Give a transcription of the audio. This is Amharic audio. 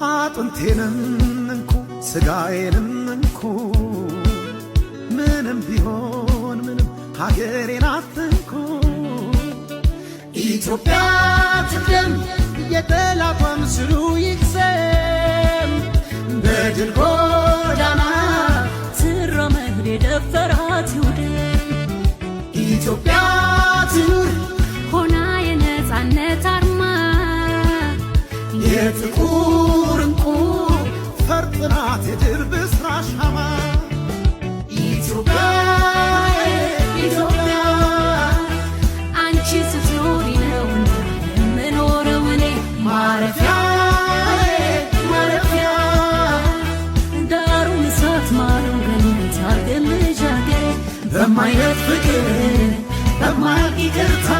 አጥንቴንም እንኩ ስጋዬንም እንኩ ምንም ቢሆን ምንም ሀገሬን አትንኩ። ኢትዮጵያ ትቅደም የጠላቷ ምስሉ ይቅሰም በድል ጎዳና ትራመድ የደፈራት ይውደም። ኢትዮጵያ ትኑር ሆና የነፃነት አርማ የጥቁር እንቁ ፈርጥ ናት የድል ብስራት ሻማ። ኢትዮጵያ ኢትዮጵያ አንቺ ስትኖሪ ነው የምኖረው እኔ ማረፊያ ማረፊያ ዳሩን እሳት ማረው ገነት አርገልሽ አገሬ በማይነት ፍቅር በማያልቅ ይቅርታ